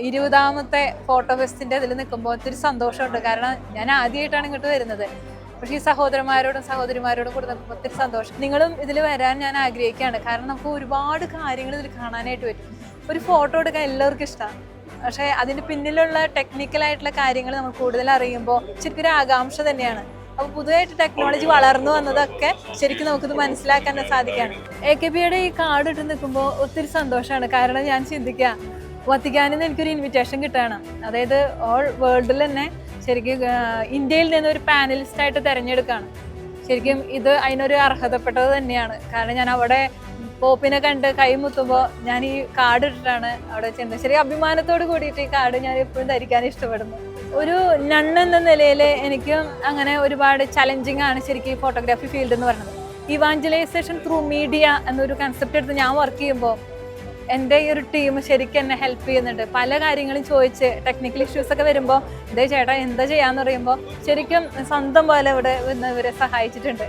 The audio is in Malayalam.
20ാമത്തെ ഫോട്ടോ ഫെസ്റ്റിൻ്റെ ഇതിൽ നിൽക്കുമ്പോൾ ഒത്തിരി സന്തോഷമുണ്ട്. കാരണം ഞാൻ ആദ്യമായിട്ടാണ് ഇങ്ങോട്ട് വരുന്നത്. പക്ഷേ ഈ സഹോദരന്മാരോടും സഹോദരിമാരോടും കൂടെ നിൽക്കുമ്പോൾ ഒത്തിരി സന്തോഷം. നിങ്ങളും ഇതിൽ വരാൻ ഞാൻ ആഗ്രഹിക്കുകയാണ്. കാരണം നമുക്ക് ഒരുപാട് കാര്യങ്ങൾ ഇതിൽ കാണാനായിട്ട് പറ്റും. ഒരു ഫോട്ടോ എടുക്കാൻ എല്ലാവർക്കും ഇഷ്ടമാണ്. പക്ഷേ അതിൻ്റെ പിന്നിലുള്ള ടെക്നിക്കലായിട്ടുള്ള കാര്യങ്ങൾ നമുക്ക് കൂടുതൽ അറിയുമ്പോൾ ശരിക്കും ഒരു ആകാംക്ഷ തന്നെയാണ്. അപ്പോൾ പുതുതായിട്ട് ടെക്നോളജി വളർന്നു വന്നതൊക്കെ ശരിക്കും നമുക്കിത് മനസ്സിലാക്കാൻ സാധിക്കുകയാണ്. AKBയുടെ ഈ കാർഡ് ഇട്ട് നിൽക്കുമ്പോൾ ഒത്തിരി സന്തോഷമാണ്. കാരണം ഞാൻ ചിന്തിക്കുക, വത്തിക്കാനിൽ നിന്ന് എനിക്കൊരു ഇൻവിറ്റേഷൻ കിട്ടുകയാണ്. അതായത് ഓൾ വേൾഡിൽ തന്നെ ശരിക്കും ഇന്ത്യയിൽ നിന്ന് ഒരു പാനലിസ്റ്റായിട്ട് തിരഞ്ഞെടുക്കുകയാണ്. ശരിക്കും ഇത് അതിനൊരു അർഹതപ്പെട്ടത് തന്നെയാണ്. കാരണം ഞാൻ അവിടെ പോപ്പിനെ കണ്ട് കൈമുത്തുമ്പോൾ ഞാൻ ഈ കാർഡ് ഇട്ടിട്ടാണ് അവിടെ ചെന്നത്. ശരിക്കും അഭിമാനത്തോട് കൂടിയിട്ട് ഈ കാർഡ് ഞാൻ എപ്പോഴും ധരിക്കാൻ ഇഷ്ടപ്പെടുന്നു. ഒരു നൺ എന്ന നിലയിൽ എനിക്ക് അങ്ങനെ ഒരുപാട് ചലഞ്ചിങ് ആണ് ശരിക്കും ഈ ഫോട്ടോഗ്രാഫി ഫീൽഡ് എന്ന് പറയുന്നത്. ഇവാഞ്ചലൈസേഷൻ ത്രൂ മീഡിയ എന്നൊരു കൺസെപ്റ്റ് എടുത്ത് ഞാൻ വർക്ക് ചെയ്യുമ്പോൾ എൻ്റെ ഈ ഒരു ടീം ശരിക്കും എന്നെ ഹെൽപ്പ് ചെയ്യുന്നുണ്ട്. പല കാര്യങ്ങളും ചോദിച്ച് ടെക്നിക്കൽ ഇഷ്യൂസൊക്കെ വരുമ്പോൾ ഇതേ ചേട്ടാ എന്താ ചെയ്യാന്ന് പറയുമ്പോൾ ശരിക്കും സ്വന്തം പോലെ ഇവിടെ ഇവരെ സഹായിച്ചിട്ടുണ്ട്.